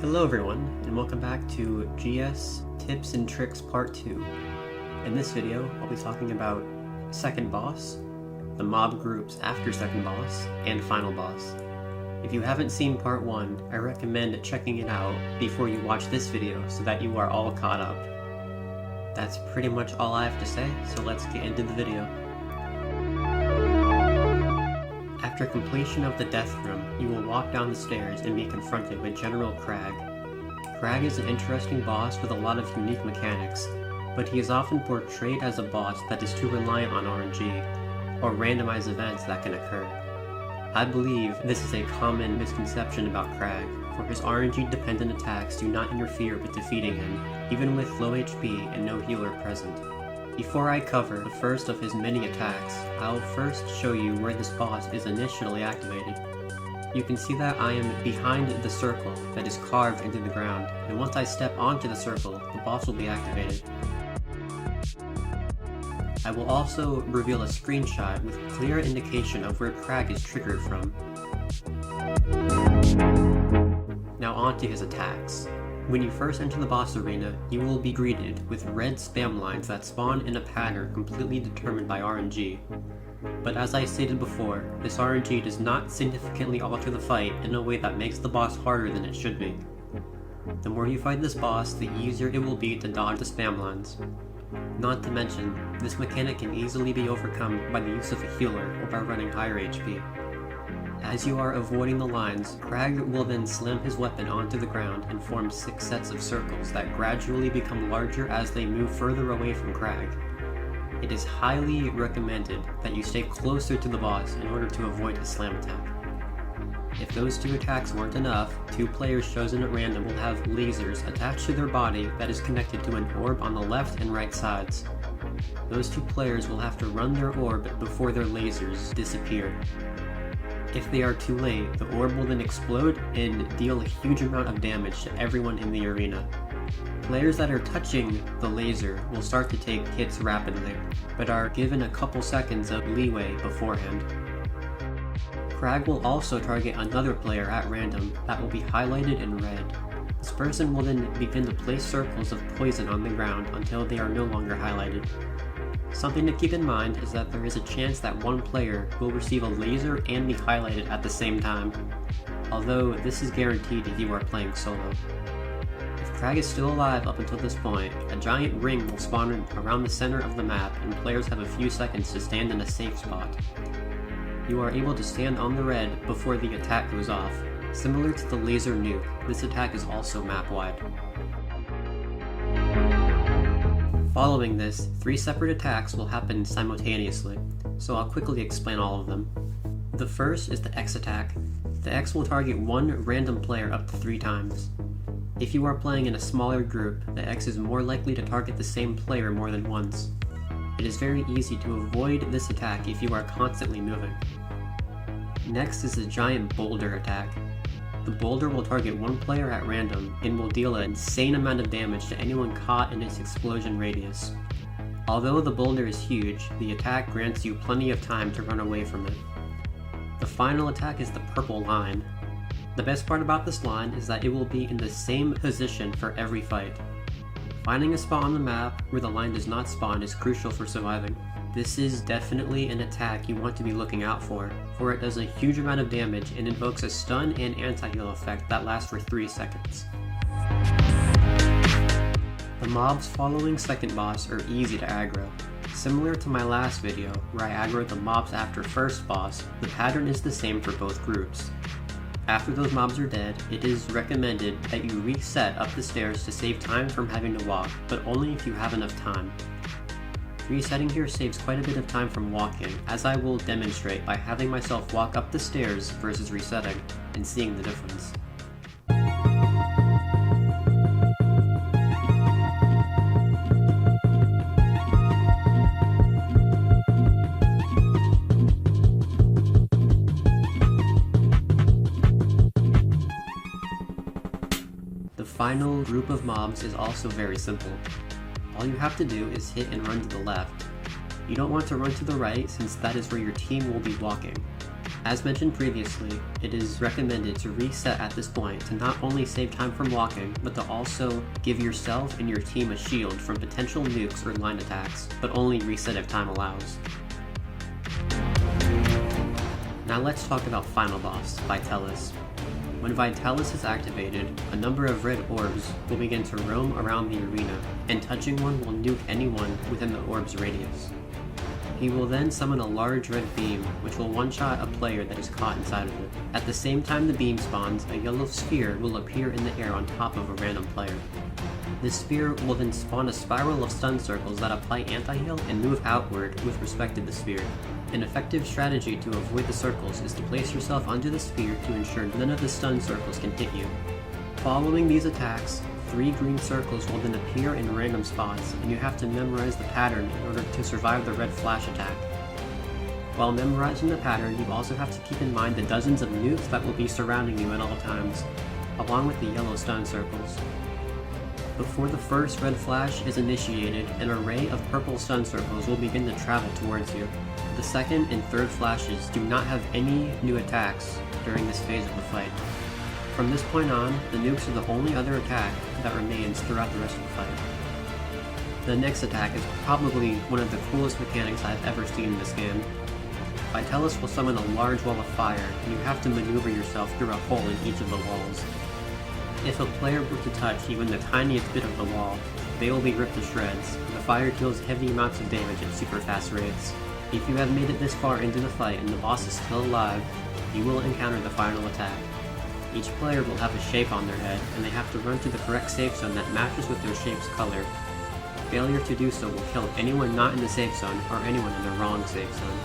Hello everyone, and welcome back to GS Tips and Tricks Part 2. In this video, I'll be talking about Second Boss, the mob groups after Second Boss, and Final Boss. If you haven't seen Part 1, I recommend checking it out before you watch this video so that you are all caught up. That's pretty much all I have to say, so let's get into the video. After completion of the Death Room, you will walk down the stairs and be confronted with General Crag. Crag is an interesting boss with a lot of unique mechanics, but he is often portrayed as a boss that is too reliant on RNG, or randomized events that can occur. I believe this is a common misconception about Crag, for his RNG-dependent attacks do not interfere with defeating him, even with low HP and no healer present. Before I cover the first of his many attacks, I'll first show you where this boss is initially activated. You can see that I am behind the circle that is carved into the ground, and once I step onto the circle, the boss will be activated. I will also reveal a screenshot with clear indication of where Crag is triggered from. Now onto his attacks. When you first enter the boss arena, you will be greeted with red spam lines that spawn in a pattern completely determined by RNG. But as I stated before, this RNG does not significantly alter the fight in a way that makes the boss harder than it should be. The more you fight this boss, the easier it will be to dodge the spam lines. Not to mention, this mechanic can easily be overcome by the use of a healer or by running higher HP. As you are avoiding the lines, Crag will then slam his weapon onto the ground and form 6 sets of circles that gradually become larger as they move further away from Crag. It is highly recommended that you stay closer to the boss in order to avoid his slam attack. If those 2 attacks weren't enough, 2 players chosen at random will have lasers attached to their body that is connected to an orb on the left and right sides. Those 2 players will have to run their orb before their lasers disappear. If they are too late, the orb will then explode and deal a huge amount of damage to everyone in the arena. Players that are touching the laser will start to take hits rapidly, but are given a couple seconds of leeway beforehand. Crag will also target another player at random that will be highlighted in red. This person will then begin to place circles of poison on the ground until they are no longer highlighted. Something to keep in mind is that there is a chance that one player will receive a laser and be highlighted at the same time, although this is guaranteed if you are playing solo. If Crag is still alive up until this point, a giant ring will spawn around the center of the map and players have a few seconds to stand in a safe spot. You are able to stand on the red before the attack goes off. Similar to the laser nuke, this attack is also map-wide. Following this, 3 separate attacks will happen simultaneously, so I'll quickly explain all of them. The first is the X attack. The X will target one random player up to 3 times. If you are playing in a smaller group, the X is more likely to target the same player more than once. It is very easy to avoid this attack if you are constantly moving. Next is the giant boulder attack. The boulder will target one player at random and will deal an insane amount of damage to anyone caught in its explosion radius. Although the boulder is huge, the attack grants you plenty of time to run away from it. The final attack is the purple line. The best part about this line is that it will be in the same position for every fight. Finding a spot on the map where the line does not spawn is crucial for surviving. This is definitely an attack you want to be looking out for it does a huge amount of damage and invokes a stun and anti-heal effect that lasts for 3 seconds. The mobs following second boss are easy to aggro. Similar to my last video, where I aggroed the mobs after first boss, the pattern is the same for both groups. After those mobs are dead, it is recommended that you reset up the stairs to save time from having to walk, but only if you have enough time. Resetting here saves quite a bit of time from walking, as I will demonstrate by having myself walk up the stairs versus resetting, and seeing the difference. The final group of mobs is also very simple. All you have to do is hit and run to the left. You don't want to run to the right since that is where your team will be walking. As mentioned previously, it is recommended to reset at this point to not only save time from walking, but to also give yourself and your team a shield from potential nukes or line attacks, but only reset if time allows. Now let's talk about Final Boss, Vitalis. When Vitalis is activated, a number of red orbs will begin to roam around the arena, and touching one will nuke anyone within the orb's radius. He will then summon a large red beam, which will one-shot a player that is caught inside of it. At the same time the beam spawns, a yellow sphere will appear in the air on top of a random player. This sphere will then spawn a spiral of stun circles that apply anti-heal and move outward with respect to the sphere. An effective strategy to avoid the circles is to place yourself under the sphere to ensure none of the stun circles can hit you. Following these attacks, 3 green circles will then appear in random spots, and you have to memorize the pattern in order to survive the red flash attack. While memorizing the pattern, you also have to keep in mind the dozens of nukes that will be surrounding you at all times, along with the yellow stun circles. Before the first red flash is initiated, an array of purple stun circles will begin to travel towards you. The second and third flashes do not have any new attacks during this phase of the fight. From this point on, the nukes are the only other attack that remains throughout the rest of the fight. The next attack is probably one of the coolest mechanics I've ever seen in this game. Vitalis will summon a large wall of fire, and you have to maneuver yourself through a hole in each of the walls. If a player were to touch even the tiniest bit of the wall, they will be ripped to shreds. The fire deals heavy amounts of damage at super fast rates. If you have made it this far into the fight and the boss is still alive, you will encounter the final attack. Each player will have a shape on their head, and they have to run to the correct safe zone that matches with their shape's color. Failure to do so will kill anyone not in the safe zone or anyone in the wrong safe zone.